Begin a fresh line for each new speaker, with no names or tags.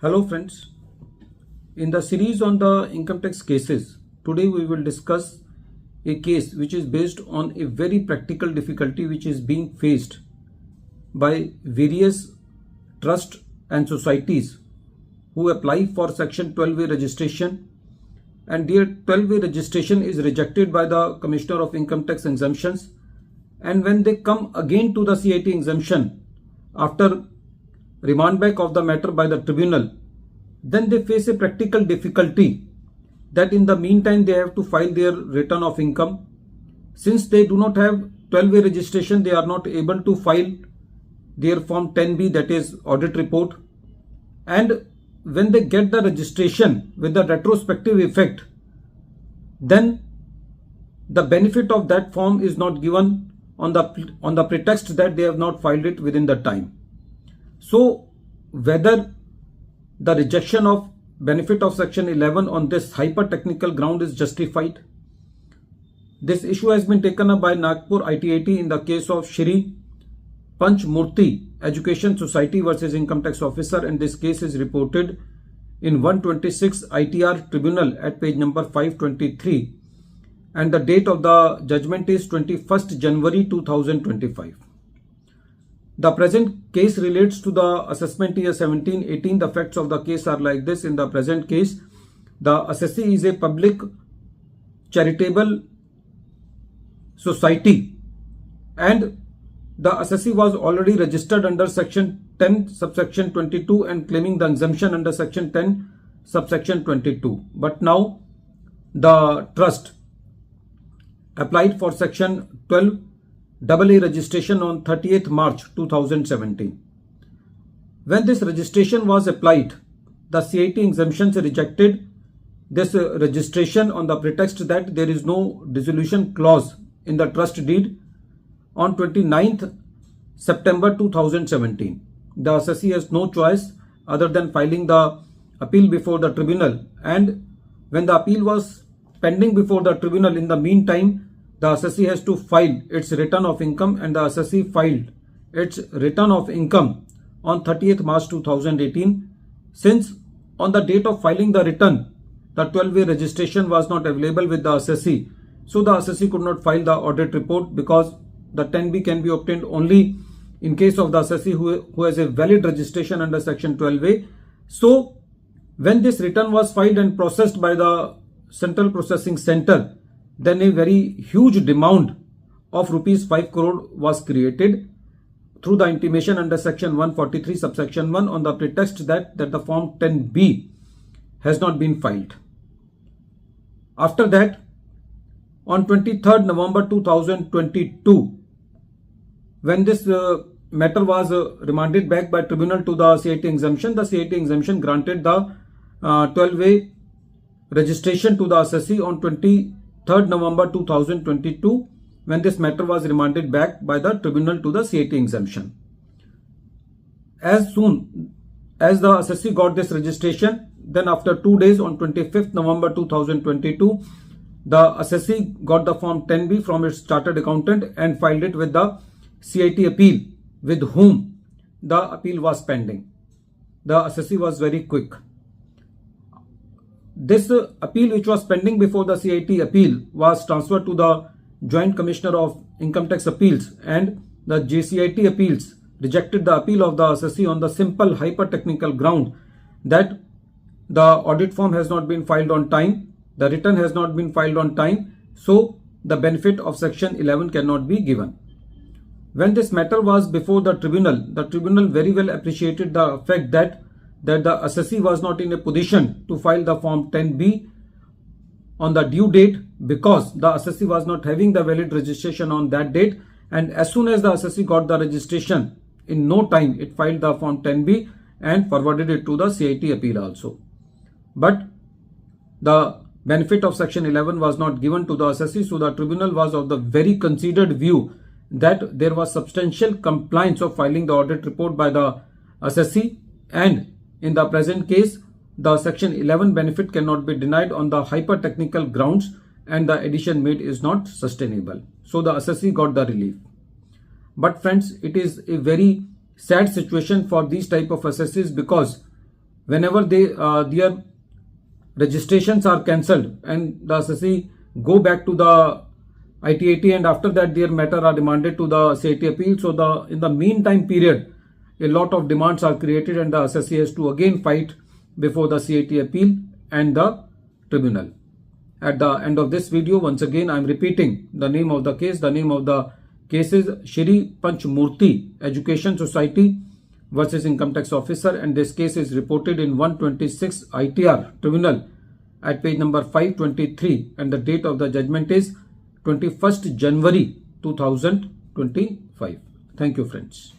Hello friends, in the series on the income tax cases, today we will discuss a case which is based on a very practical difficulty which is being faced by various trusts and societies who apply for section 12A registration, and their 12A registration is rejected by the Commissioner of Income Tax Exemptions, and when they come again to the CIT exemption after remand back of the matter by the tribunal, then they face a practical difficulty that in the meantime they have to file their return of income. Since they do not have 12A registration, they are not able to file their form 10B, that is audit report, and when they get the registration with the retrospective effect, then the benefit of that form is not given on the pretext that they have not filed it within the time. So whether the rejection of benefit of section 11 on this hyper-technical ground is justified. This issue has been taken up by Nagpur ITAT in the case of Shri Panchmurti Education Society versus Income Tax Officer, and this case is reported in 126 ITR Tribunal at page number 523, and the date of the judgment is 21st January 2025. The present case relates to the assessment year 17-18. The facts of the case are like this. In the present case, the assessee is a public charitable society, and the assessee was already registered under section 10 subsection 22 and claiming the exemption under section 10 subsection 22. But now the trust applied for section 12 AA registration on 30th March 2017. When this registration was applied, the CIT exemptions rejected this registration on the pretext that there is no dissolution clause in the trust deed on 29th September 2017. The assessee has no choice other than filing the appeal before the tribunal, and when the appeal was pending before the tribunal, in the meantime the assessee has to file its return of income, and the assessee filed its return of income on 30th March 2018. Since on the date of filing the return, the 12A registration was not available with the assessee, so the assessee could not file the audit report, because the 10B can be obtained only in case of the assessee who has a valid registration under section 12A. So when this return was filed and processed by the Central Processing Center, then a very huge demand of rupees 5 crore was created through the intimation under section 143 subsection 1 on the pretext that the form 10B has not been filed. After that, on 23rd November 2022, when this matter was remanded back by tribunal to the CIT exemption, the CIT exemption granted the 12A registration to the assessee on 23rd November 2022, when this matter was remanded back by the tribunal to the CIT exemption. As soon as the assessee got this registration, then after 2 days, on 25th November 2022, the assessee got the form 10B from its chartered accountant and filed it with the CIT appeal, with whom the appeal was pending. The assessee was very quick. This appeal, which was pending before the CIT appeal, was transferred to the Joint Commissioner of Income Tax Appeals, and the JCIT appeals rejected the appeal of the assessee on the simple hyper-technical ground that the audit form has not been filed on time, the return has not been filed on time, so the benefit of section 11 cannot be given. When this matter was before the tribunal very well appreciated the fact that the assessee was not in a position to file the form 10B on the due date, because the assessee was not having the valid registration on that date, and as soon as the assessee got the registration, in no time it filed the form 10B and forwarded it to the CIT appeal also. But the benefit of section 11 was not given to the assessee, so the tribunal was of the very considered view that there was substantial compliance of filing the audit report by the assessee, and in the present case, the section 11 benefit cannot be denied on the hyper-technical grounds, and the addition made is not sustainable. So the assessee got the relief. But friends, it is a very sad situation for these type of assessees, because whenever their registrations are cancelled and the assessee go back to the ITAT, and after that their matter are remanded to the CIT appeal. So in the meantime period, a lot of demands are created and the assessee has to again fight before the CIT appeal and the tribunal. At the end of this video, once again I am repeating the name of the case. The name of the case is Shri Panchmurti Education Society versus Income Tax Officer, and this case is reported in 126 ITR Tribunal at page number 523, and the date of the judgment is 21st January 2025. Thank you, friends.